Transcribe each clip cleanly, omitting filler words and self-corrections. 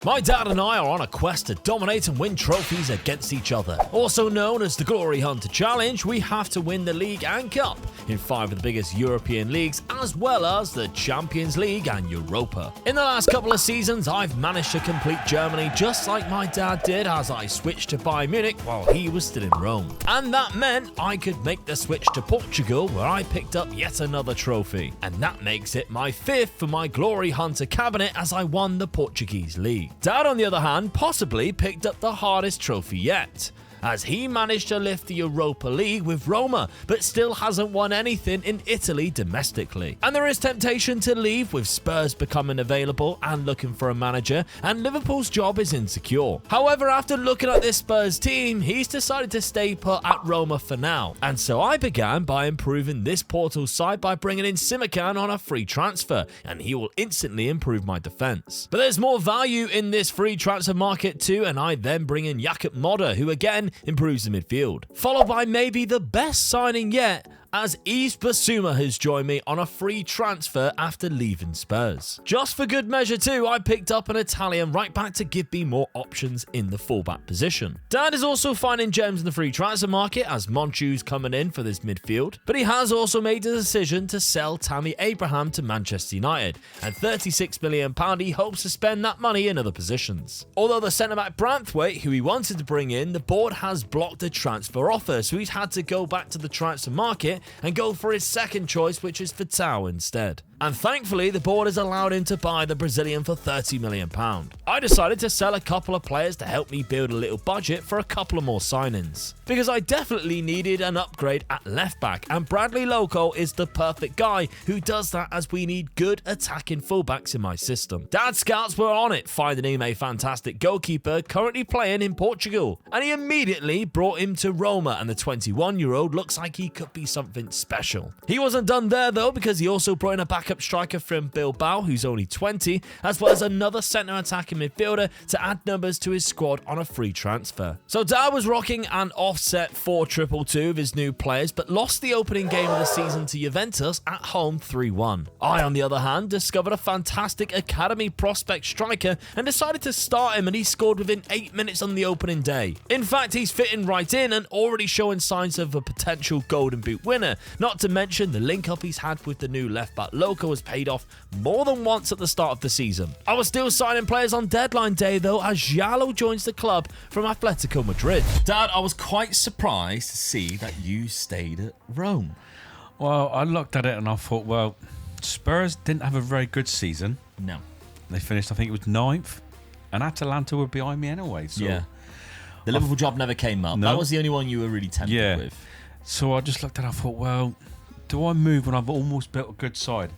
My dad and I are on a quest to dominate and win trophies against each other. Also known as the Glory Hunter Challenge, we have to win the league and cup in 5 of the biggest European leagues, as well as the Champions League and Europa. In the last couple of seasons, I've managed to complete Germany just like my dad did as I switched to Bayern Munich while he was still in Rome. And that meant I could make the switch to Portugal, where I picked up yet another trophy. And that makes it my 5th for my Glory Hunter cabinet as I won the Portuguese league. Dad, on the other hand, possibly picked up the hardest trophy yet, as he managed to lift the Europa League with Roma, but still hasn't won anything in Italy domestically. And there is temptation to leave with Spurs becoming available and looking for a manager, and Liverpool's job is insecure. However, after looking at this Spurs team, he's decided to stay put at Roma for now. And so I began by improving this Porto side by bringing in Simican on a free transfer, and he will instantly improve my defence. But there's more value in this free transfer market too, and I then bring in Jakub Moder, who again improves the midfield. Followed by maybe the best signing yet, as Yves Bissouma has joined me on a free transfer after leaving Spurs. Just for good measure too, I picked up an Italian right back to give me more options in the fullback position. Dad is also finding gems in the free transfer market as Monchu's coming in for this midfield, but he has also made the decision to sell Tammy Abraham to Manchester United, and £36 million he hopes to spend that money in other positions. Although the centre-back Branthwaite, who he wanted to bring in, the board has blocked a transfer offer, so he's had to go back to the transfer market and go for his second choice, which is Fatau instead. And thankfully, the board has allowed him to buy the Brazilian for £30 million. I decided to sell a couple of players to help me build a little budget for a couple of more signings, because I definitely needed an upgrade at left back, and Bradley Loco is the perfect guy who does that, as we need good attacking fullbacks in my system. Dad's scouts were on it, finding him a fantastic goalkeeper currently playing in Portugal, and he immediately brought him to Roma, and the 21-year-old looks like he could be something special. He wasn't done there though, because he also brought in a backup striker from Bilbao who's only 20, as well as another centre attacking midfielder to add numbers to his squad on a free transfer. So Dad was rocking an offset 4-2-2 of his new players, but lost the opening game of the season to Juventus at home 3-1. I, on the other hand, discovered a fantastic academy prospect striker and decided to start him, and he scored within 8 minutes on the opening day. In fact, he's fitting right in and already showing signs of a potential Golden Boot winner, not to mention the link up he's had with the new left back Loco has paid off more than once at the start of the season. I was still signing players on deadline day though, as Giallo joins the club from Atletico Madrid. Dad, I was quite surprised to see that you stayed at Rome. Well, I looked at it and I thought, well, Spurs didn't have a very good season. No. They finished, I think it was 9th, and Atalanta were behind me anyway. So yeah. The Liverpool job never came up. No. That was the only one you were really tempted with. So I just looked at it, I thought, well, do I move when I've almost built a good side?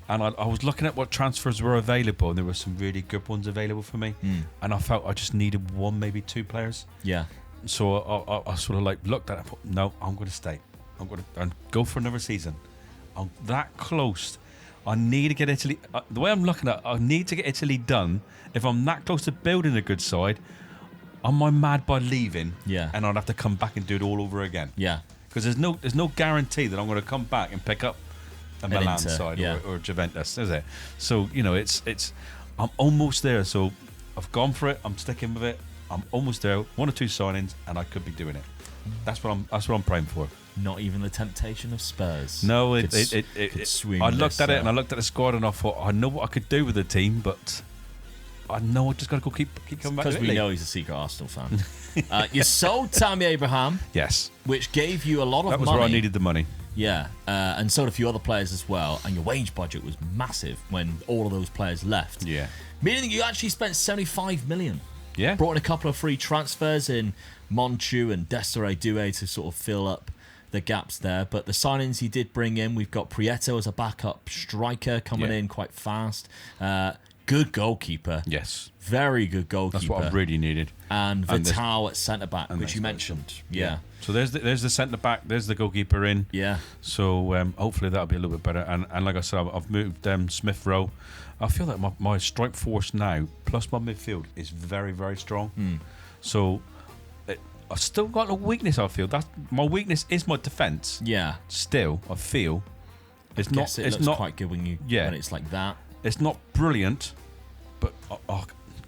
And I was looking at what transfers were available, and there were some really good ones available for me. And I felt I just needed 1, maybe 2 players. Yeah. So I sort of like looked at it and thought, no, I'm going to stay. I'm going to go for another season. I'm that close. I need to get Italy. The way I'm looking at it, I need to get Italy done. If I'm that close to building a good side, am I mad by leaving? Yeah. And I'd have to come back and do it all over again. Yeah. Because there's no guarantee that I'm going to come back and pick up a Milan side or Juventus, is it? So it's I'm almost there. So I've gone for it. I'm sticking with it. I'm almost there. 1 or 2 signings, and I could be doing it. That's what I'm praying for. Not even the temptation of Spurs. No, I looked at it and I looked at the squad and I thought, I know what I could do with the team, but I know I just got to go keep coming back. Because we know he's a secret Arsenal fan. You sold Tammy Abraham. Yes. Which gave you a lot of money. That was where I needed the money. Yeah, and sold a few other players as well, and your wage budget was massive when all of those players left. Yeah. Meaning you actually spent $75 million. Yeah. Brought in a couple of free transfers in Monchu and Desiree Doué to sort of fill up the gaps there. But the signings he did bring in, we've got Prieto as a backup striker coming in quite fast. Good goalkeeper. Yes. Very good goalkeeper. That's what I really needed. And Vital at centre-back, which you mentioned. Yeah. So there's the centre-back, there's the goalkeeper in. Yeah. So hopefully that'll be a little bit better. And like I said, I've moved Smith Rowe. I feel like my strike force now, plus my midfield, is very, very strong. So I've still got a weakness, I feel. My weakness is my defence. Yeah. Still, I feel. It's not. It looks quite good when it's like that. It's not brilliant, but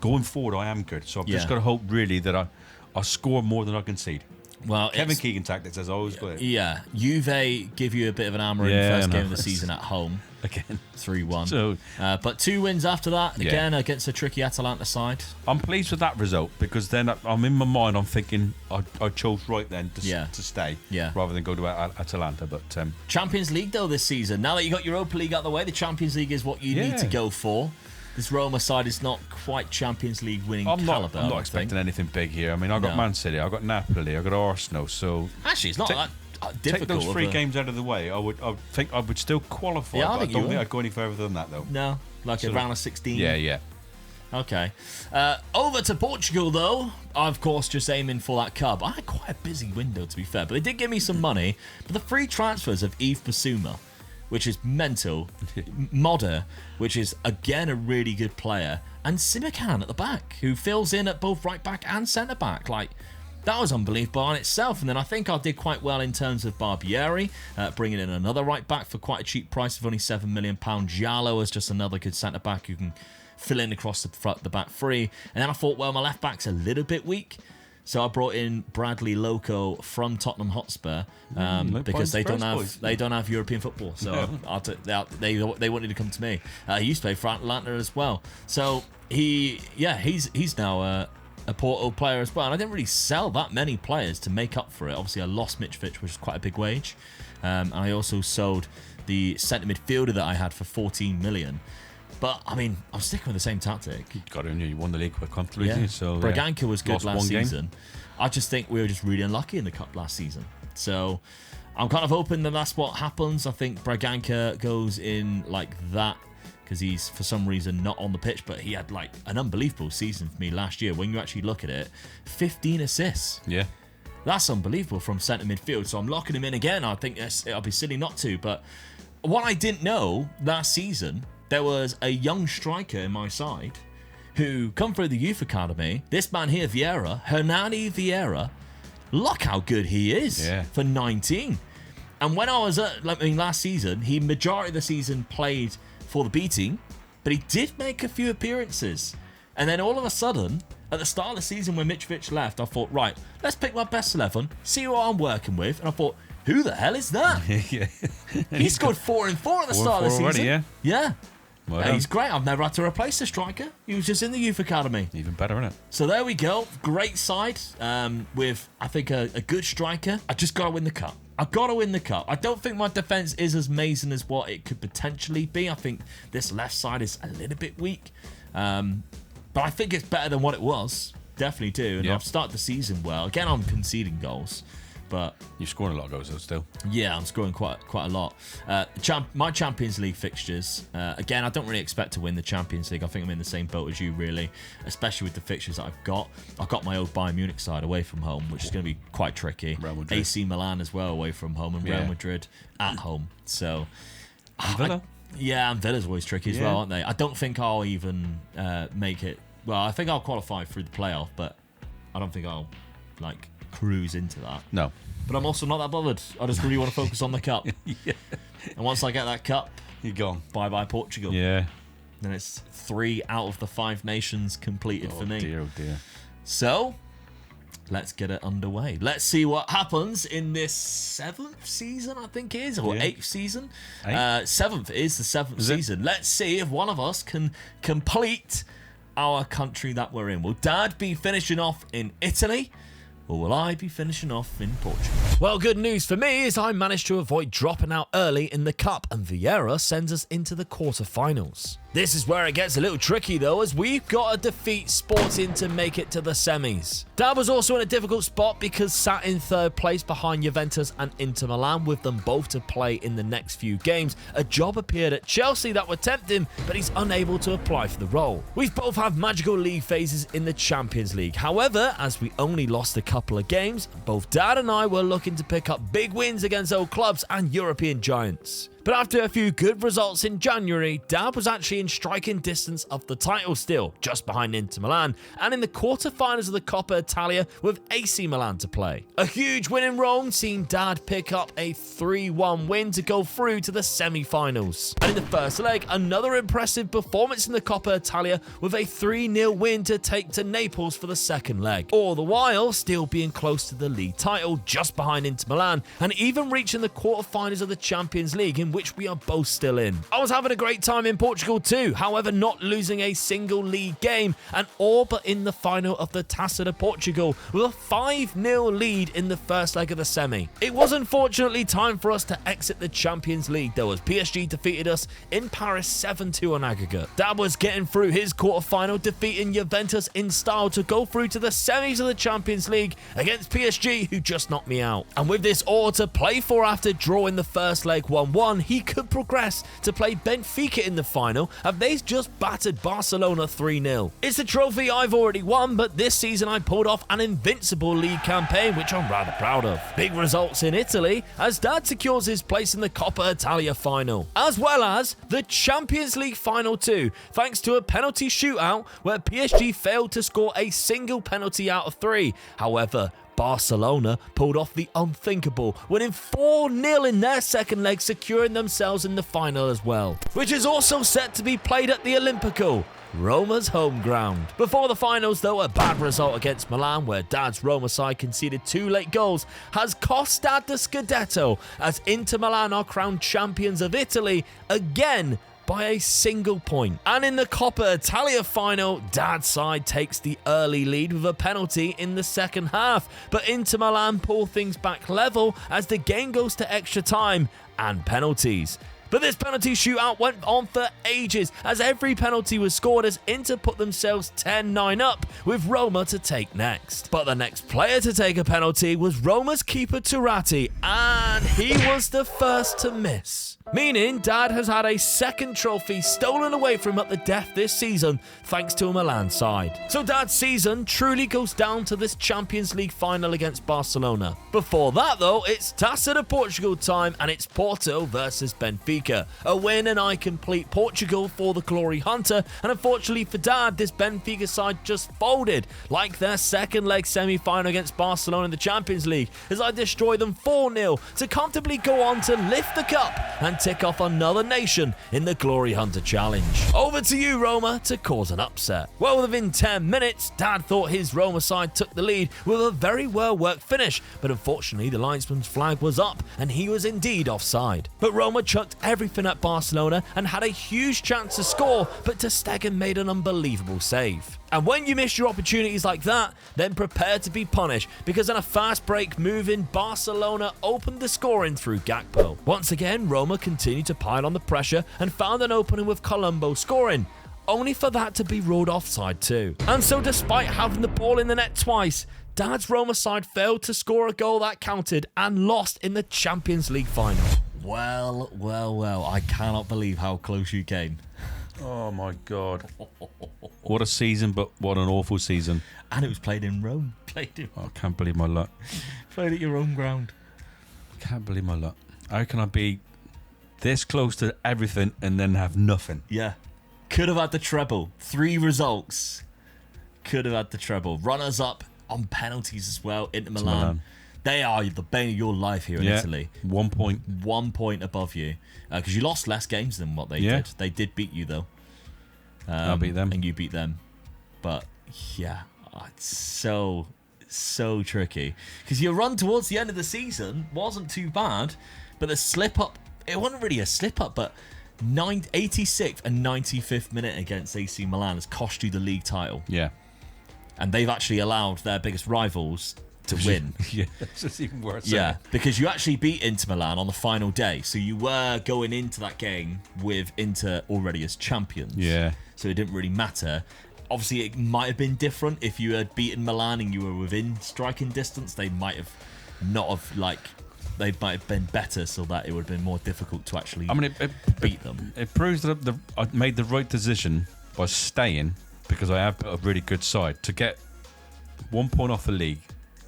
going forward, I am good. So I've just got to hope really that I score more than I concede. Well, Kevin Keegan tactics, as always. Yeah, Juve give you a bit of an armour in the first game of the season at home. Again. 3-1. So, but 2 wins after that, again, against a tricky Atalanta side. I'm pleased with that result because then I'm in my mind, I'm thinking I chose right then to stay rather than go to Atalanta. But Champions League, though, this season. Now that you got Europa League out the way, the Champions League is what you need to go for. This Roma side is not quite Champions League winning calibre. I'm not expecting anything big here. I mean, I've got Man City, I've got Napoli, I've got Arsenal. So actually, it's not that difficult. Take those 3 games out of the way. I think I would still qualify. Yeah, I don't think I'd go any further than that, though. No, like a round of 16. Yeah. Okay. Over to Portugal, though. Of course, just aiming for that cup. I had quite a busy window, to be fair, but they did give me some money. But the free transfers of Yves Bissouma, which is mental, Modder, which is, again, a really good player, and Simikan at the back, who fills in at both right back and centre back. Like, that was unbelievable on itself. And then I think I did quite well in terms of Barbieri, bringing in another right back for quite a cheap price of only £7 million. Giallo is just another good centre back who can fill in across the back three. And then I thought, well, my left back's a little bit weak. So I brought in Bradley Loco from Tottenham Hotspur because they don't have European football. So they wanted to come to me. He used to play for Atlanta as well. So he's now a Porto player as well. And I didn't really sell that many players to make up for it. Obviously, I lost Mitrovic, which is quite a big wage. And I also sold the centre midfielder that I had for 14 million. But, I mean, I'm sticking with the same tactic. You won the league quite comfortably. Yeah. So, Braganca was good last season. Game. I just think we were just really unlucky in the cup last season. So I'm kind of hoping that that's what happens. I think Braganca goes in like that because he's, for some reason, not on the pitch. But he had like an unbelievable season for me last year. When you actually look at it, 15 assists. Yeah. That's unbelievable from centre midfield. So I'm locking him in again. I think I'll be silly not to. But what I didn't know last season, there was a young striker in my side who come through the youth academy. This man here, Hernani Vieira, look how good he is for 19. And when I was last season, he majority of the season played for the B team, but he did make a few appearances. And then all of a sudden, at the start of the season when Mitrovic left, I thought, right, let's pick my best 11, see what I'm working with. And I thought, who the hell is that? He scored 4 and 4 at the start of the season. Already, yeah. Well He's great. I've never had to replace a striker. He was just in the youth academy. Even better, isn't it? So there we go. Great side with, I think, a good striker. I just got to win the cup. I've got to win the cup. I don't think my defence is as amazing as what it could potentially be. I think this left side is a little bit weak. But I think it's better than what it was. Definitely do. And I've started the season well. Again, I'm conceding goals. But you're scoring a lot of goals though still. Yeah, I'm scoring quite a lot. My Champions League fixtures, again, I don't really expect to win the Champions League. I think I'm in the same boat as you, really, especially with the fixtures that I've got. I've got my old Bayern Munich side away from home, which is going to be quite tricky. AC Milan as well away from home, and Real Madrid at home. So, and Villa. And Villa's always tricky as well, aren't they? I don't think I'll even make it. Well, I think I'll qualify through the playoff, but I don't think I'll cruise into that. No. But I'm also not that bothered. I just really want to focus on the cup. And once I get that cup, you're gone. Bye-bye Portugal. Yeah. Then it's 3 out of the 5 nations completed for me. Oh dear. So, let's get it underway. Let's see what happens in this 7th season, I think it is, or 8th season. 7th is the 7th season. Let's see if one of us can complete our country that we're in. Will Dad be finishing off in Italy? Or will I be finishing off in Portugal? Well, good news for me is I managed to avoid dropping out early in the cup, and Vieira sends us into the quarterfinals. This is where it gets a little tricky though, as we've got to defeat Sporting to make it to the semis. Dad was also in a difficult spot because sat in 3rd place behind Juventus and Inter Milan, with them both to play in the next few games. A job appeared at Chelsea that would tempt him, but he's unable to apply for the role. We've both had magical league phases in the Champions League. However, as we only lost a couple of games, both Dad and I were looking to pick up big wins against old clubs and European giants. But after a few good results in January, Dad was actually in striking distance of the title still, just behind Inter Milan, and in the quarter-finals of the Coppa Italia with AC Milan to play. A huge win in Rome seen Dad pick up a 3-1 win to go through to the semi-finals. And in the first leg, another impressive performance in the Coppa Italia with a 3-0 win to take to Naples for the second leg. All the while, still being close to the league title, just behind Inter Milan, and even reaching the quarter-finals of the Champions League, in which we are both still in. I was having a great time in Portugal too, however not losing a single league game, and all but in the final of the Taça de Portugal with a 5-0 lead in the first leg of the semi. It was unfortunately time for us to exit the Champions League though, as PSG defeated us in Paris 7-2 on aggregate. Dad was getting through his quarter-final, defeating Juventus in style to go through to the semis of the Champions League against PSG, who just knocked me out. And with this all to play for after drawing the first leg 1-1, he could progress to play Benfica in the final, and they've just battered Barcelona 3-0. It's a trophy I've already won, but this season I pulled off an invincible league campaign, which I'm rather proud of. Big results in Italy, as Dad secures his place in the Coppa Italia final, as well as the Champions League final too, thanks to a penalty shootout where PSG failed to score a single penalty out of 3. However, Barcelona pulled off the unthinkable, winning 4-0 in their second leg, securing themselves in the final as well, which is also set to be played at the Olimpico, Roma's home ground. Before the finals though, a bad result against Milan, where Dad's Roma side conceded 2 late goals, has cost Dad the Scudetto, as Inter Milan are crowned champions of Italy again by a single point. And in the Coppa Italia final, Dad's side takes the early lead with a penalty in the second half, but Inter Milan pull things back level as the game goes to extra time and penalties. But this penalty shootout went on for ages, as every penalty was scored as Inter put themselves 10-9 up, with Roma to take next. But the next player to take a penalty was Roma's keeper Turati, and he was the first to miss. Meaning Dad has had a second trophy stolen away from him at the death this season, thanks to a Milan side. So Dad's season truly goes down to this Champions League final against Barcelona. Before that though, it's Taça de Portugal time, and it's Porto versus Benfica. A win and I complete Portugal for the Glory Hunter, and unfortunately for Dad, this Benfica side just folded, like their second leg semi-final against Barcelona in the Champions League, as I destroy them 4-0 to comfortably go on to lift the cup and tick off another nation in the Glory Hunter Challenge. Over to you, Roma, to cause an upset. Well, within 10 minutes, Dad thought his Roma side took the lead with a very well-worked finish, but unfortunately the linesman's flag was up and he was indeed offside. But Roma chucked everything at Barcelona and had a huge chance to score, but ter Stegen made an unbelievable save. And when you miss your opportunities like that, then prepare to be punished, because in a fast break move in, Barcelona opened the scoring through Gakpo. Once again, Roma continued to pile on the pressure and found an opening with Colombo scoring, only for that to be ruled offside too. And so despite having the ball in the net twice, Dad's Roma side failed to score a goal that counted and lost in the Champions League final. Well, I cannot believe how close you came. Oh my God. What a season, but what an awful season. And it was played in Rome. I can't believe my luck. Played at your own ground. I can't believe my luck. How can I be this close to everything and then have nothing? Yeah. Could have had the treble. 3 results. Could have had the treble. Runners up on penalties as well. Inter Milan. They are the bane of your life here in Italy. 1 point. 1 point above you. Because you lost less games than what they did. They did beat you, though. I beat them. And you beat them. But, yeah, it's so tricky. Because your run towards the end of the season wasn't too bad. But the slip-up, it wasn't really a slip-up, but 86th and 95th minute against AC Milan has cost you the league title. Yeah. And they've actually allowed their biggest rivals to win. Yeah, it's just even worse. Yeah, because you actually beat Inter Milan on the final day, so you were going into that game with Inter already as champions. Yeah. So it didn't really matter. Obviously, it might have been different if you had beaten Milan and you were within striking distance. They might have not have they might have been better, so that it would have been more difficult to actually beat them. It proves that I made the right decision by staying, because I have a really good side to get 1 point off the league,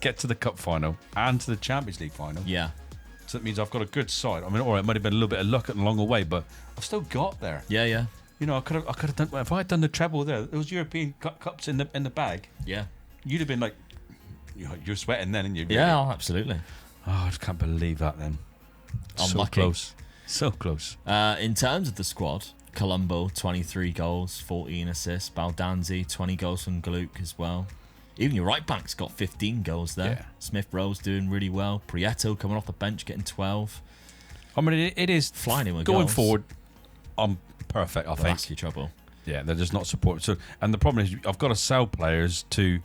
get to the cup final and to the Champions League final. Yeah. So that means I've got a good side. I mean, all right, it might have been a little bit of luck along the way, but I've still got there. Yeah. You know, I could have done, if I had done the treble there, those European cups in the bag. Yeah. You'd have been like, you're sweating then, and you? Yeah, absolutely. Oh, I just can't believe that then. Unlucky. So close. In terms of the squad, Colombo, 23 goals, 14 assists. Baldanzi, 20 goals from Gluck as well. Even your right back's got 15 goals there. Yeah. Smith-Rowe's doing really well. Prieto coming off the bench, getting 12. I mean, it is flying in with going goals. forward. I'm perfect. I think That's your trouble. Yeah, they're just not supported. So, and the problem is, I've got to sell players to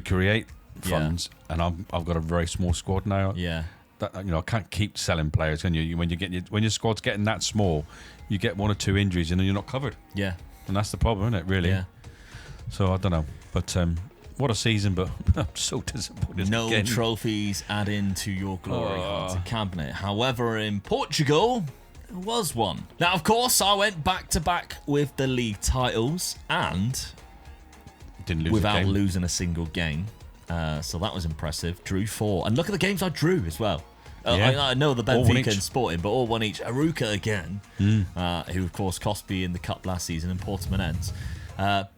create funds, and I've got a very small squad now. Yeah. That, you know, I can't keep selling players. Can you? When your squad's getting that small, you get 1 or 2 injuries, and then you're not covered. Yeah. And that's the problem, isn't it? Really. Yeah. So I don't know, but what a season! But I'm so disappointed. No again. trophies adding to your glory hunter cabinet. However, in Portugal, there was one. Now, of course, I went back to back with the league titles and Didn't lose without a game. losing a single game. So that was improve. Drew 4. And look at the games I drew as well. Yeah. I know the All one Benfica and each. Sporting, but all one each. Aruca again, who of course cost me in the cup last season, and Portimonense.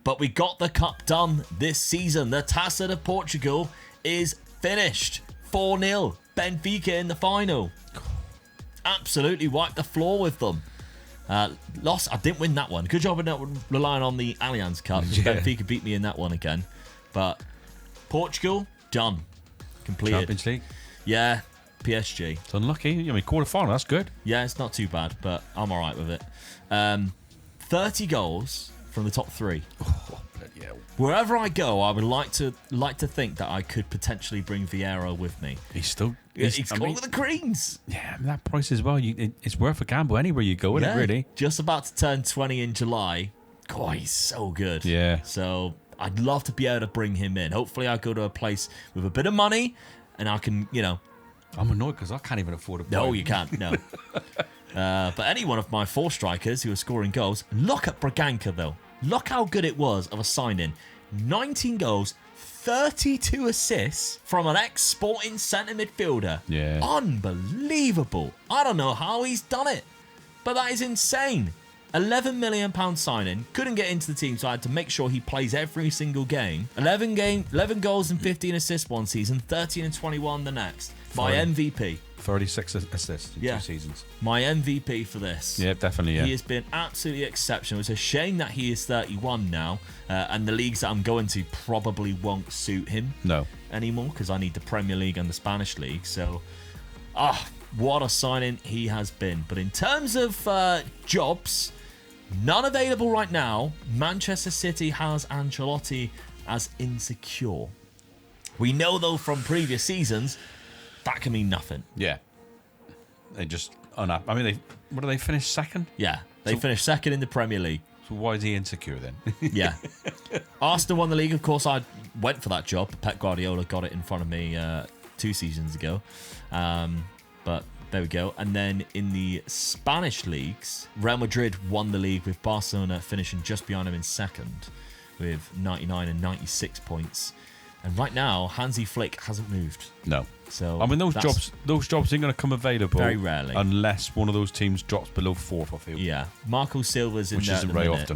But we got the cup done this season. The Taça de Portugal is finished. 4-0. Benfica in the final. Absolutely wiped the floor with them. Lost. I didn't win that one. Good job of not relying on the Allianz Cup. Yeah. Benfica beat me in that one again. But Portugal, done. Completed. Champions League. Yeah, PSG. It's unlucky. I mean, quarter-final, that's good. Yeah, it's not too bad, but I'm all right with it. 30 goals from the top 3. Oh, bloody hell. Wherever I go, I would like to think that I could potentially bring Vieira with me. He's still... He's going with the Greens. Yeah, I mean, that price as well. It's worth a gamble anywhere you go, isn't it, really? Just about to turn 20 in July. God, he's so good. Yeah. So I'd love to be able to bring him in. Hopefully I go to a place with a bit of money and I can, I'm annoyed because I can't even afford a buy. No, you can't. No. But any one of my 4 strikers who are scoring goals, look at Braganca, though. Look how good it was of a signing. 19 goals, 32 assists from an ex-Sporting centre midfielder. Yeah. Unbelievable. I don't know how he's done it, but that is insane. £11 million signing. Couldn't get into the team, so I had to make sure he plays every single game. 11 goals and 15 assists one season, 13 and 21 the next. My MVP. 36 assists in 2 seasons. My MVP for this. Yeah, definitely, yeah. He has been absolutely exceptional. It's a shame that he is 31 now, and the leagues that I'm going to probably won't suit him anymore because I need the Premier League and the Spanish League. So, what a signing he has been. But in terms of jobs, none available right now. Manchester City has Ancelotti as insecure. We know, though, from previous seasons, that can mean nothing. Yeah. They just unhappy. I mean, what do they finish second? Yeah, they finished second in the Premier League. So why is he insecure then? Yeah. Arsenal won the league. Of course, I went for that job. Pep Guardiola got it in front of me 2 seasons ago. But there we go. And then in the Spanish leagues, Real Madrid won the league with Barcelona finishing just behind him in second with 99 and 96 points. And right now, Hansi Flick hasn't moved. No. So I mean, those jobs ain't going to come available very rarely, unless one of those teams drops below 4th. I feel. Yeah, Marco Silva's in which there, isn't at the very minute.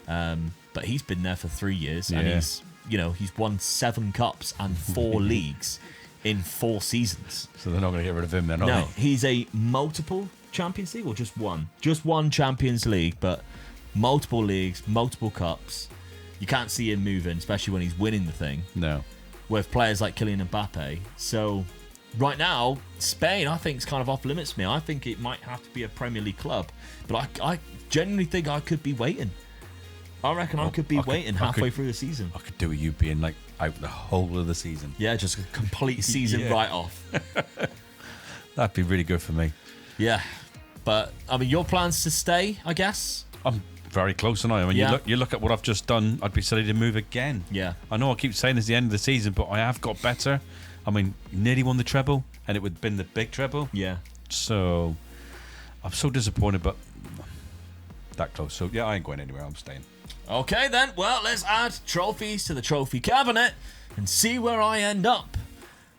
often. But he's been there for 3 years, and Yeah. he's won 7 cups and 4 leagues in 4 seasons. So they're not going to get rid of him then, are No, they? he's a multiple Champions League or just one? Just one Champions League, but multiple leagues, multiple cups. You can't see him moving, especially when he's winning the thing. No. With players like Kylian Mbappe. So right now, Spain, I think, is kind of off limits to me. I think it might have to be a Premier League club. But I genuinely think I could be waiting. I reckon I could be waiting halfway through the season. I could do with you being like out the whole of the season. Yeah, just a complete season right off. That'd be really good for me. Yeah. But, I mean, your plans to stay, I guess? I'm very close, and I mean, you look at what I've just done. I'd be silly to move again. Yeah. I know I keep saying it's the end of the season, but I have got better. I mean, nearly won the treble, and it would have been the big treble. Yeah. So I'm so disappointed, but that close. So yeah, I ain't going anywhere. I'm staying. Okay then. Well, let's add trophies to the trophy cabinet and see where I end up.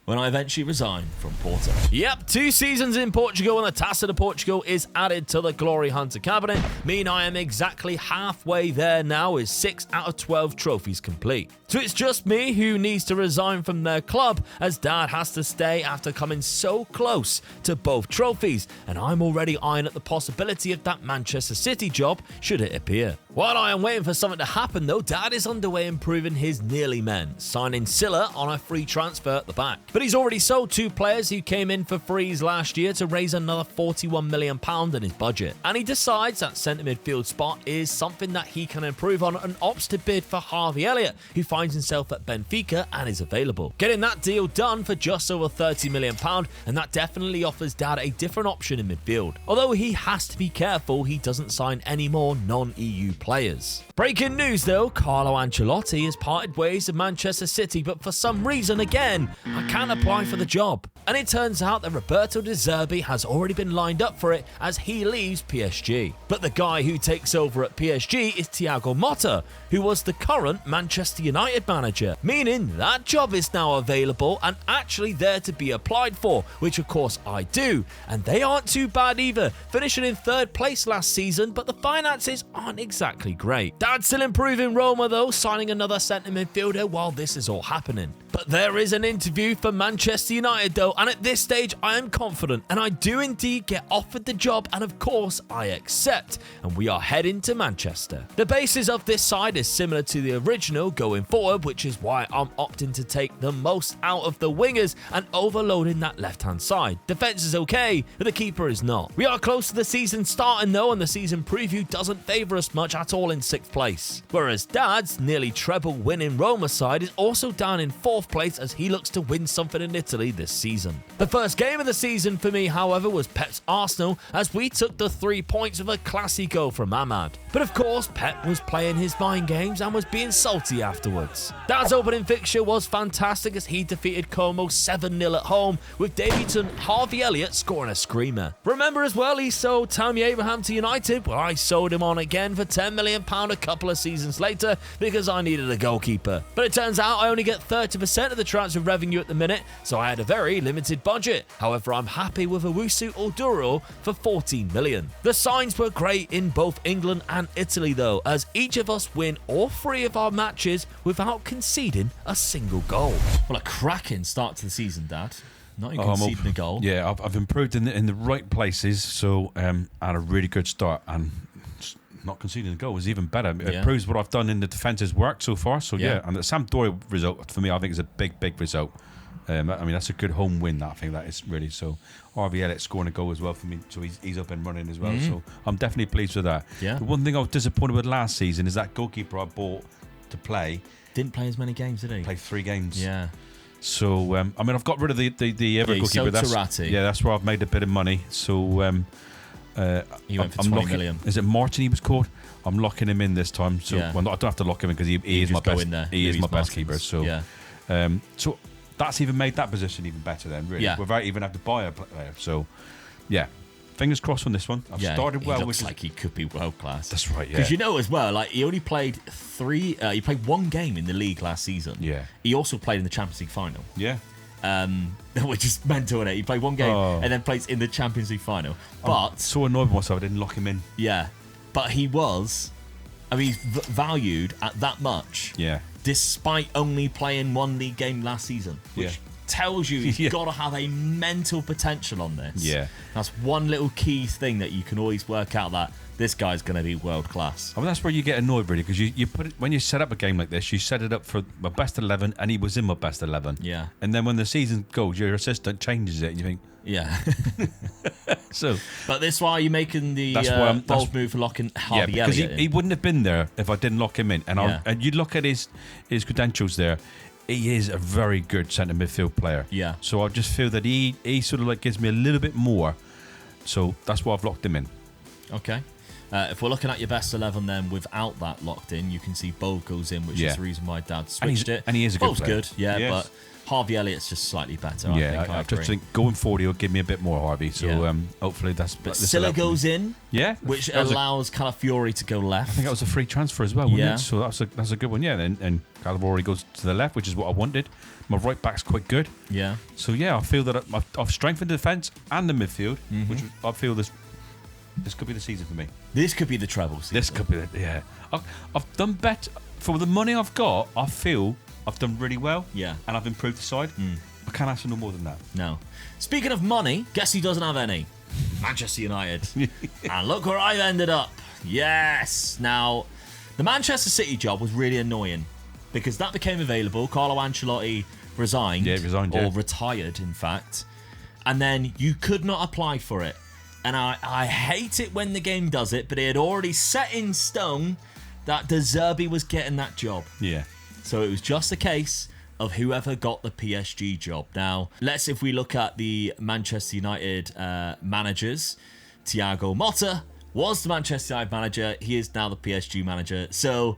when I eventually resign from Porto. Yep, 2 seasons in Portugal and the Taça de Portugal is added to the Glory Hunter cabinet, meaning I am exactly halfway there now with 6 out of 12 trophies complete. So it's just me who needs to resign from their club, as Dad has to stay after coming so close to both trophies, and I'm already eyeing at the possibility of that Manchester City job should it appear. While I am waiting for something to happen though, Dad is underway improving his nearly men, signing Silla on a free transfer at the back. But he's already sold 2 players who came in for frees last year to raise another £41 million in his budget. And he decides that centre midfield spot is something that he can improve on and opts to bid for Harvey Elliott, who finds himself at Benfica and is available. Getting that deal done for just over £30 million, and that definitely offers Dad a different option in midfield. Although he has to be careful he doesn't sign any more non-EU players. Breaking news though, Carlo Ancelotti has parted ways with Manchester City, but for some reason again, I can't apply for the job. And it turns out that Roberto De Zerbi has already been lined up for it as he leaves PSG. But the guy who takes over at PSG is Thiago Motta, who was the current Manchester United manager, meaning that job is now available and actually there to be applied for, which of course I do, and they aren't too bad either, finishing in 3rd place last season, but the finances aren't exactly great. Dad's still improving Roma though, signing another centre midfielder while this is all happening. But there is an interview for Manchester United though, and at this stage I am confident and I do indeed get offered the job, and of course I accept, and we are heading to Manchester. The basis of this side is similar to the original going forward, which is why I'm opting to take the most out of the wingers and overloading that left hand side. Defence is okay, but the keeper is not. We are close to the season starting though, and the season preview doesn't favour us much at all in 6th place. Whereas Dad's nearly treble winning Roma side is also down in 4th place as he looks to win something in Italy this season. The first game of the season for me, however, was Pep's Arsenal, as we took the 3 points with a classy goal from Ahmad. But of course, Pep was playing his mind games and was being salty afterwards. Dad's opening fixture was fantastic as he defeated Como 7-0 at home, with debutant Harvey Elliott scoring a screamer. Remember as well, he sold Tammy Abraham to United, where I sold him on again for £10 million a couple of seasons later because I needed a goalkeeper. But it turns out I only get 30% of the transfer revenue at the minute, so I had a very limited budget. However, I'm happy with Owusu Oduro for £14 million. The signs were great in both England and Italy though, as each of us win all 3 of our matches without conceding a single goal. Well, a cracking start to the season, Dad. Not even conceding a goal. Yeah, I've improved in the right places, so had a really good start, and not conceding a goal was even better. It proves what I've done in the defence's work so far. So yeah, and the Sampdoria result for me, I think is a big result. I mean, that's a good home win. That I think that is really so. Harvey Elliott scoring a goal as well for me, so he's up and running as well. So I'm definitely pleased with that. Yeah. The one thing I was disappointed with last season is that goalkeeper I bought to play didn't play as many games, did he? Played 3 games. Yeah. So I mean, I've got rid of the other goalkeeper. That's where I've made a bit of money. So you went for 20 million. Is it Martin he was called? I'm locking him in this time. So well, I don't have to lock him in because he is my best. He is my best keeper. So so that's even made that position even better then, really, without even having to buy a player. So yeah, fingers crossed on this one. I've started well. He looks like he could be world class. That's right. Yeah. Because you know as well, like he only played 3. He played 1 game in the league last season. Yeah. He also played in the Champions League final. Yeah. Which is mental, isn't it? He played 1 game and then plays in the Champions League final. But I'm so annoyed with myself I didn't lock him in. Yeah, but he was. I mean, he's valued at that much. Yeah. Despite only playing 1 league game last season, which tells you he's got to have a mental potential on this. Yeah. That's one little key thing that you can always work out, that this guy's going to be world class. I mean, that's where you get annoyed, really, because you put it, when you set up a game like this, you set it up for my best 11, and he was in my best 11. Yeah. And then when the season goes, your assistant changes it, and you think, yeah. So, but that's why you're making the bold move for locking Harvey Elliott. Because he wouldn't have been there if I didn't lock him in. And and you look at his credentials there. He is a very good centre midfield player. Yeah. So I just feel that he sort of like gives me a little bit more. So that's why I've locked him in. Okay. If we're looking at your best 11 then without that locked in, you can see Bold goes in, which is the reason why Dad switched it. And he is a good Bold's player. good, but Harvey Elliott's just slightly better. I just think going forward he'll give me a bit more, Harvey. So hopefully that's. But Silla goes in, which allows Calafiori to go left. I think that was a free transfer as well, wasn't it? So that's a good one. Yeah, and Calafiori goes to the left, which is what I wanted. My right back's quite good. Yeah. So I feel that I've strengthened the defence and the midfield, which I feel this could be the season for me. This could be the treble season. This could be I've done better for the money I've got. I feel I've done really well. Yeah. And I've improved the side. I can't ask for no more than that. No. Speaking of money, guess who doesn't have any? Manchester United. And look where I've ended up. Yes. Now, the Manchester City job was really annoying because that became available. Carlo Ancelotti resigned. Yeah, resigned. Or retired, in fact. And then you could not apply for it. And I hate it when the game does it, but it had already set in stone that De Zerbi was getting that job. Yeah. So it was just a case of whoever got the PSG job. Now, if we look at the Manchester United managers, Thiago Motta was the Manchester United manager. He is now the PSG manager. So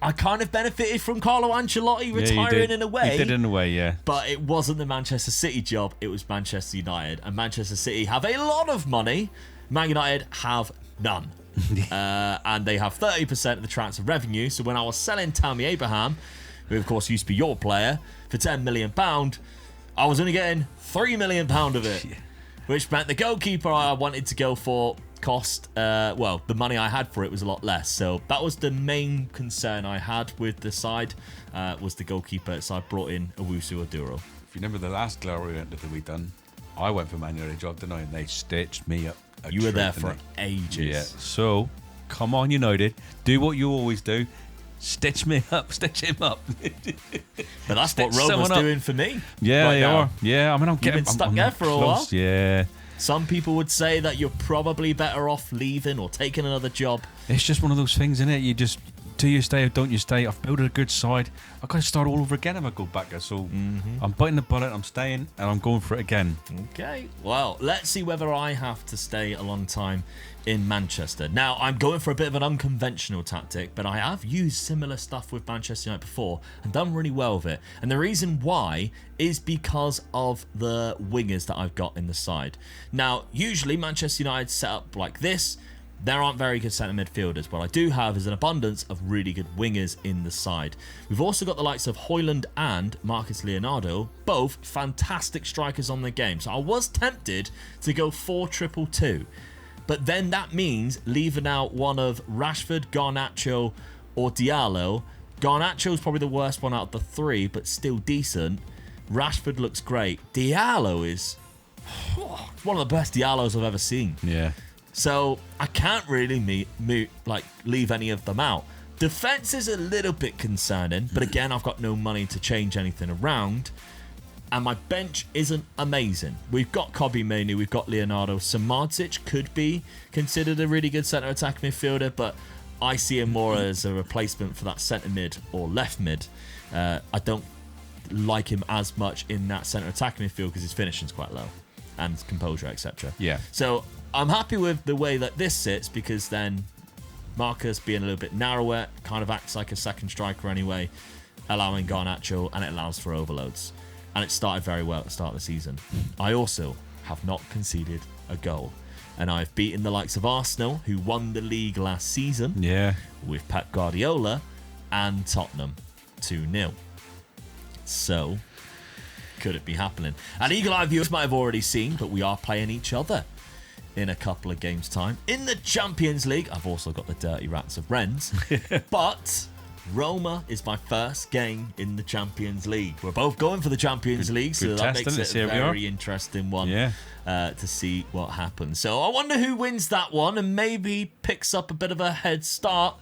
I kind of benefited from Carlo Ancelotti retiring in a way. He did in a way, yeah. But it wasn't the Manchester City job. It was Manchester United. And Manchester City have a lot of money. Man United have none. And they have 30% of the transfer revenue. So when I was selling Tammy Abraham, who of course used to be your player, for £10 million, I was only getting £3 million of it, which meant the goalkeeper I wanted to go for cost, the money I had for it was a lot less. So that was the main concern I had with the side, was the goalkeeper. So I brought in Owusu Oduro. If you remember the last Glory Hunter that we done, I went for Man United job, didn't I? And they stitched me up. You were there for ages. Yeah. So, come on, United. Do what you always do. Stitch me up. Stitch him up. But that's what Roma's doing for me. Yeah, right they now. are. Yeah, I mean, I'm been stuck there for a while. Yeah. Some people would say that you're probably better off leaving or taking another job. It's just one of those things, isn't it? You just, do you stay or don't you stay? I've built a good side. I've got to start all over again if I go back there. So I'm biting the bullet, I'm staying, and I'm going for it again. Okay. Well, let's see whether I have to stay a long time in Manchester. Now, I'm going for a bit of an unconventional tactic, but I have used similar stuff with Manchester United before and done really well with it. And the reason why is because of the wingers that I've got in the side. Now, usually Manchester United set up like this. There aren't very good centre midfielders. What I do have is an abundance of really good wingers in the side. We've also got the likes of Højlund and Marcus Leonardo, both fantastic strikers on the game. So I was tempted to go 4-2-2. But then that means leaving out one of Rashford, Garnacho, or Diallo. Garnacho's probably the worst one out of the three, but still decent. Rashford looks great. Diallo is one of the best Diallos I've ever seen. Yeah. So I can't really leave any of them out. Defense is a little bit concerning, but again, I've got no money to change anything around. And my bench isn't amazing. We've got Kobe Mainoo, we've got Leonardo. Samardzic could be considered a really good centre attack midfielder, but I see him more as a replacement for that centre mid or left mid. I don't like him as much in that centre attack midfield because his finishing's quite low and composure, etc. Yeah. So I'm happy with the way that this sits because then Marcus being a little bit narrower kind of acts like a second striker anyway, allowing Garnacho, and it allows for overloads. And it started very well at the start of the season. I also have not conceded a goal. And I've beaten the likes of Arsenal, who won the league last season, with Pep Guardiola, and Tottenham 2-0. So, could it be happening? And Eagle Eye viewers might have already seen, but we are playing each other in a couple of games' time. In the Champions League, I've also got the Dirty Rats of Rennes. But Roma is my first game in the Champions League. We're both going for the Champions League, so that makes it a very interesting one to see what happens. So I wonder who wins that one and maybe picks up a bit of a head start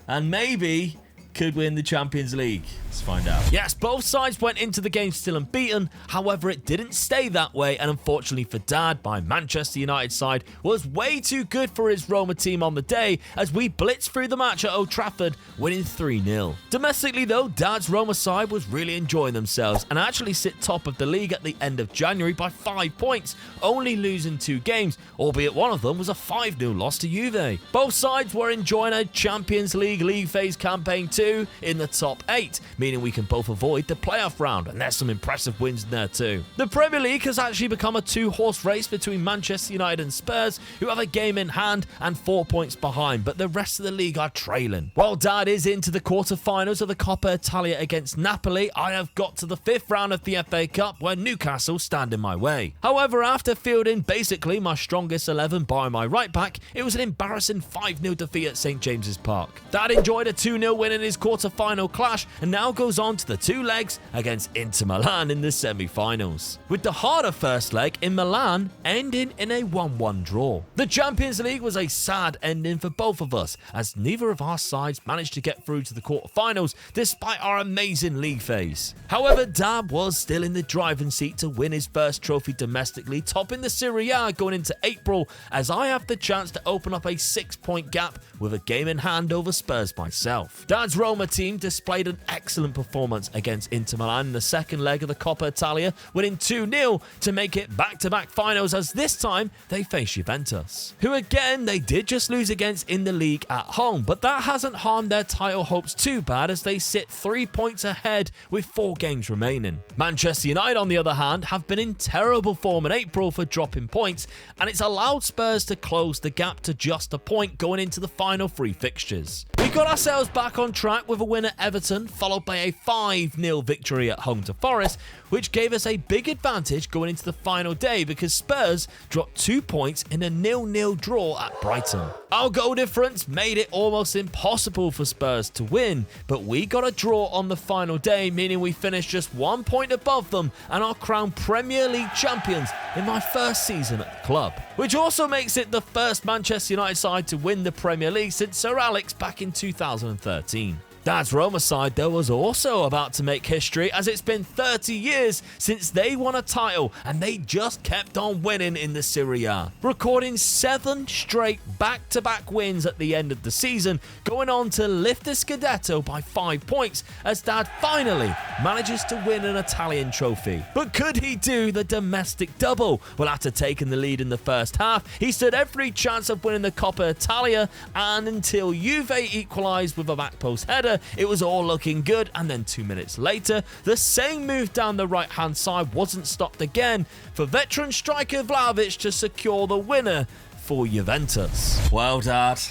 and maybe could win the Champions League? Let's find out. Yes, both sides went into the game still unbeaten. However, it didn't stay that way, and unfortunately for Dad, my Manchester United side was way too good for his Roma team on the day as we blitzed through the match at Old Trafford, winning 3-0. Domestically though, Dad's Roma side was really enjoying themselves and actually sit top of the league at the end of January by 5 points, only losing 2 games, albeit one of them was a 5-0 loss to Juve. Both sides were enjoying a Champions League phase campaign too in the top 8, meaning we can both avoid the playoff round, and there's some impressive wins in there too. The Premier League has actually become a 2-horse race between Manchester United and Spurs, who have a game in hand and 4 points behind, but the rest of the league are trailing. While Dad is into the quarter-finals of the Coppa Italia against Napoli, I have got to the 5th round of the FA Cup where Newcastle stand in my way. However, after fielding basically my strongest 11 by my right back, it was an embarrassing 5-0 defeat at St James's Park. Dad enjoyed a 2-0 win in his quarter-final clash and now goes on to the 2 legs against Inter Milan in the semi-finals, with the harder first leg in Milan ending in a 1-1 draw. The Champions League was a sad ending for both of us, as neither of our sides managed to get through to the quarter-finals despite our amazing league phase. However, Dad was still in the driving seat to win his first trophy domestically, topping the Serie A going into April, as I have the chance to open up a 6-point gap with a game in hand over Spurs myself. Dad's Roma team displayed an excellent performance against Inter Milan in the second leg of the Coppa Italia, winning 2-0 to make it back-to-back finals, as this time they face Juventus, who again they did just lose against in the league at home, but that hasn't harmed their title hopes too bad, as they sit 3 points ahead with 4 games remaining. Manchester United, on the other hand, have been in terrible form in April for dropping points, and it's allowed Spurs to close the gap to just a point going into the final 3 fixtures. We got ourselves back on track with a win at Everton, followed by a 5-0 victory at home to Forest, which gave us a big advantage going into the final day because Spurs dropped 2 points in a 0-0 draw at Brighton. Our goal difference made it almost impossible for Spurs to win, but we got a draw on the final day, meaning we finished just 1 point above them and are crowned Premier League champions in my first season at the club, which also makes it the first Manchester United side to win the Premier League since Sir Alex back in 2013. Dad's Roma side, though, was also about to make history, as it's been 30 years since they won a title and they just kept on winning in the Serie A, recording 7 straight back-to-back wins at the end of the season, going on to lift the Scudetto by 5 points as Dad finally manages to win an Italian trophy. But could he do the domestic double? Well, after taking the lead in the first half, he stood every chance of winning the Coppa Italia, and until Juve equalised with a back post header, it was all looking good, and then 2 minutes later, the same move down the right-hand side wasn't stopped again for veteran striker Vlahovic to secure the winner for Juventus. Well, Dad,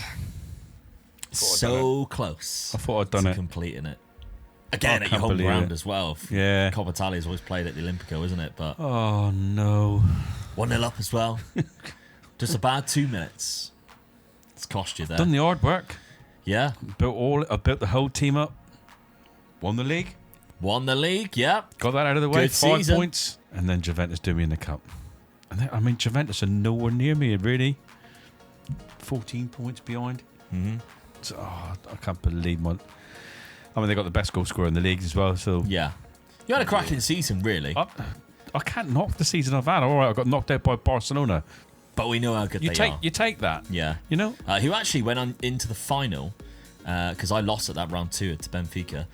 so close. I thought I'd done it. Completing it. Again, at your home ground as well. Yeah. Coppa Italia is always played at the Olimpico, isn't it? But oh, no. 1-0 up as well. Just a bad 2 minutes. It's cost you there. Done the hard work. Yeah. I built the whole team up. Won the league. Won the league, yeah. Got that out of the way. Good 5 season. points. And then Juventus do me in the cup. And then, I mean, Juventus are nowhere near me, really. 14 points behind. Mm-hmm. So, I can't believe they got the best goal scorer in the league as well. So yeah. You had a cracking season, really. I can't knock the season I've had. All right, I got knocked out by Barcelona. But we know how good they are. You take that. Yeah. You know? Who actually went on into the final, because I lost at that round 2 to Benfica,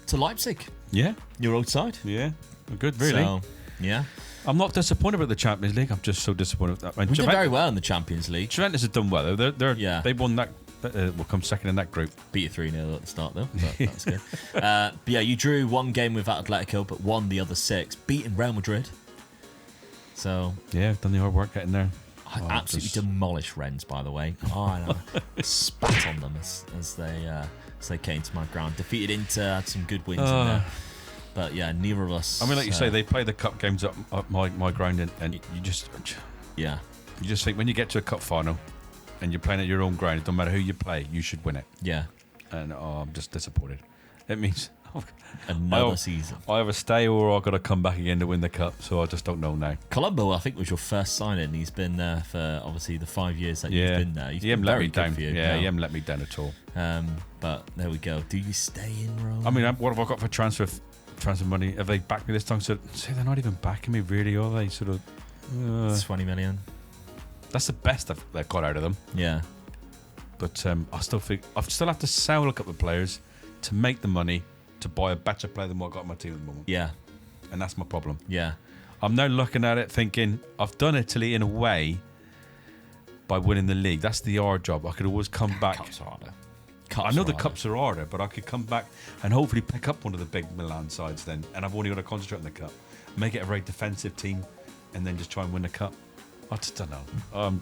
to Leipzig. Yeah. Your old side. Yeah. Good, really. So, yeah. I'm not disappointed about the Champions League. I'm just so disappointed with that. We did very well in the Champions League. Juventus have done well. They won that. Will come second in that group. Beat you 3-0 at the start, though. But that's good. But yeah, you drew 1 game with Atletico, but won the other 6, beating Real Madrid. So yeah, done the hard work getting there. I absolutely demolished Rennes, by the way. I spat on them as they came to my ground. Defeated Inter, had some good wins in there. But yeah, neither of us. I mean, like you say, they play the cup games up my ground, and you just think when you get to a cup final and you're playing at your own ground, it don't matter who you play, you should win it. Yeah. And I'm just disappointed. It means Another season. I either stay or I've got to come back again to win the cup, so I just don't know now. Colombo, I think, was your first signing. He's been there for, obviously, the 5 years that you've been there. He's He been haven't let very me good down. for you. Yeah, no. he haven't let me down at all. But there we go. Do you stay in Rome? I mean, what have I got for transfer money? Have they backed me this time? So say they're not even backing me, really, are they? Sort of 20 million. That's the best they've got out of them. Yeah. But I still think I still have to sell a couple of players to make the money to buy a better player than what I've got in my team at the moment. Yeah. And that's my problem. Yeah. I'm now looking at it thinking, I've done Italy in a way by winning the league. That's the hard job. I could always come back. Cups are harder. I know the cups are harder, but I could come back and hopefully pick up one of the big Milan sides then. And I've only got to concentrate on the cup. Make it a very defensive team and then just try and win the cup. I just don't know.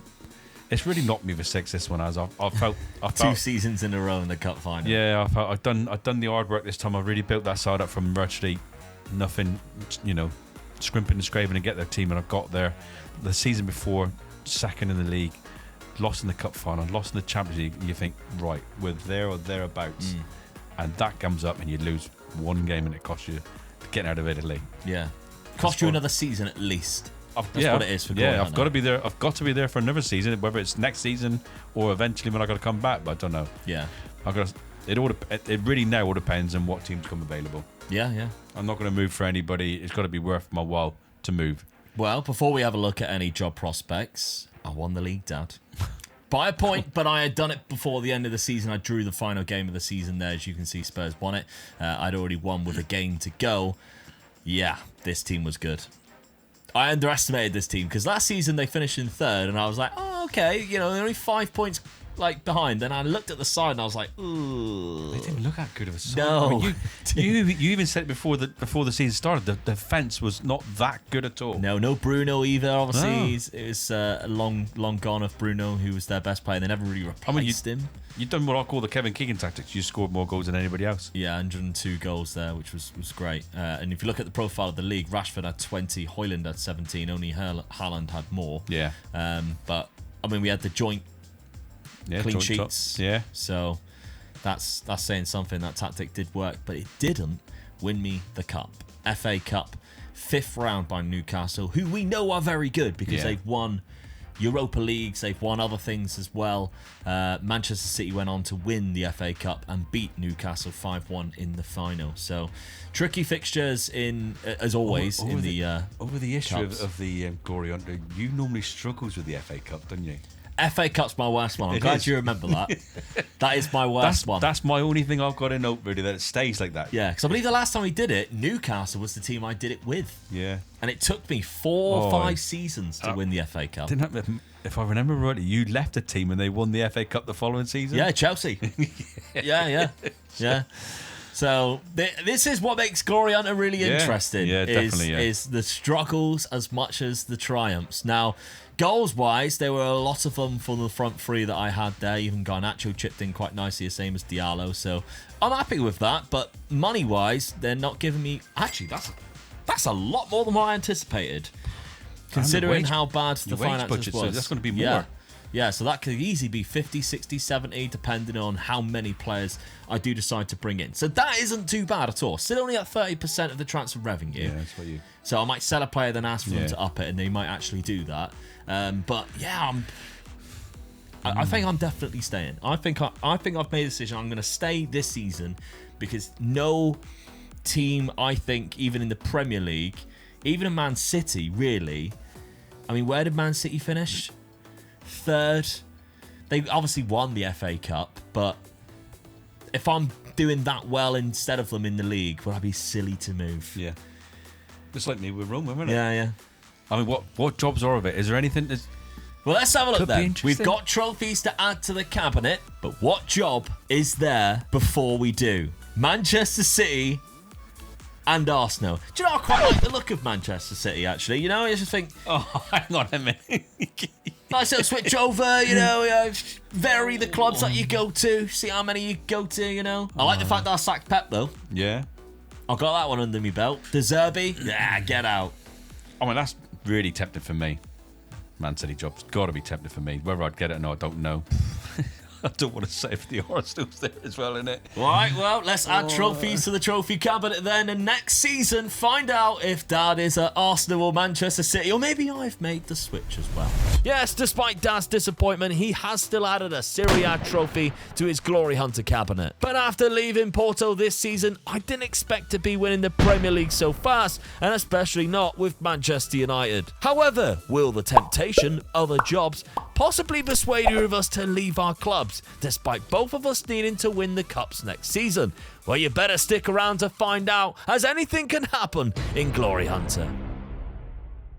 It's really knocked me for six, this one, as I felt 2 seasons in a row in the cup final. Yeah, I've done the hard work this time. I've really built that side up from virtually nothing, scrimping and scraping to get their team, and I've got there. The season before, second in the league, lost in the cup final, lost in the Champions League. You think, right, we're there or thereabouts, and that comes up and you lose one game and it costs you getting out of Italy. Yeah, cost you another season at least. That's what it is for I've got to be there. I've got to be there for another season, whether it's next season or eventually when I got to come back. But I don't know. Yeah, it really now all depends on what teams come available. Yeah. I'm not going to move for anybody. It's got to be worth my while to move. Well, before we have a look at any job prospects, I won the league, Dad. By a point, but I had done it before the end of the season. I drew the final game of the season there. As you can see, Spurs won it. I'd already won with a game to go. Yeah, this team was good. I underestimated this team because last season they finished in third, and I was like, oh, okay, they're only 5 points behind. Then I looked at the side and I was like, ooh. They didn't look that good of a side. No. I mean, you even said it before the season started. The defense was not that good at all. No Bruno either. Obviously, No. it was long gone of Bruno, who was their best player. They never really replaced him. You've done what I call the Kevin Keegan tactics. You scored more goals than anybody else. Yeah, 102 goals there, which was great. And if you look at the profile of the league, Rashford had 20, Højlund had 17, only Haaland had more. Yeah. But I mean, we had the joint clean sheets. Top. Yeah. So that's saying something. That tactic did work, but it didn't win me the cup. FA Cup, 5th round by Newcastle, who we know are very good because they've won Europa Leagues, they've won other things as well. Manchester City went on to win the FA Cup and beat Newcastle 5-1 in the final. So tricky fixtures as always over in over the history cups. of the Glory Hunter. You normally struggles with the FA Cup, don't you? FA Cup's my worst one. I'm glad you remember that. That is my worst one. That's my only thing I've got in note, really, that it stays like that. Yeah, because I believe the last time we did it, Newcastle was the team I did it with. Yeah. And it took me 4 or 5 seasons to win the FA Cup. If I remember rightly, you left a team and they won the FA Cup the following season? Yeah, Chelsea. Yeah. So this is what makes Glory Hunter really interesting. Yeah, definitely. Is the struggles as much as the triumphs. Now, goals-wise, there were a lot of them for the front three that I had there. Even Garnacho chipped in quite nicely, the same as Diallo. So I'm happy with that. But money-wise, they're not giving me... Actually, that's a lot more than what I anticipated. Considering how bad the finances budget, was. so that's going to be more. Yeah, so that could easily be 50, 60, 70, depending on how many players I do decide to bring in. So that isn't too bad at all. Still only at 30% of the transfer revenue. Yeah, that's what you... So I might sell a player, then ask for them to up it, and they might actually do that. But yeah, I think I'm definitely staying. I think I've made a decision. I'm going to stay this season because no team, I think, even in the Premier League, even in Man City, really. I mean, where did Man City finish? 3rd. They obviously won the FA Cup, but if I'm doing that well instead of them in the league, would I be silly to move? Yeah. It's like me with Roma, isn't it? Yeah. I mean, what jobs are of it? Is there anything that's... Well, let's have a look Could be then. interesting. We've got trophies to add to the cabinet, but what job is there before we do? Manchester City and Arsenal. Do you know, I quite like the look of Manchester City, actually. I just think... Oh, hang on a minute. Nice little switch over, vary the clubs that you go to, see how many you go to, I like the fact that I sacked Pep, though. Yeah. I got that one under me belt. De Zerbi, yeah, get out. I mean, that's really tempting for me. Man City job's got to be tempting for me. Whether I'd get it or not, I don't know. I don't want to say if the Arsenal's there as well, innit? Right, well, let's add trophies to the trophy cabinet then, and next season find out if Dad is at Arsenal or Manchester City, or maybe I've made the switch as well. Yes, despite Dad's disappointment, he has still added a Serie A trophy to his Glory Hunter cabinet. But after leaving Porto this season, I didn't expect to be winning the Premier League so fast, and especially not with Manchester United. However, will the temptation, other jobs, possibly persuade either of us to leave our clubs, despite both of us needing to win the cups next season? Well, you better stick around to find out, as anything can happen in Glory Hunter.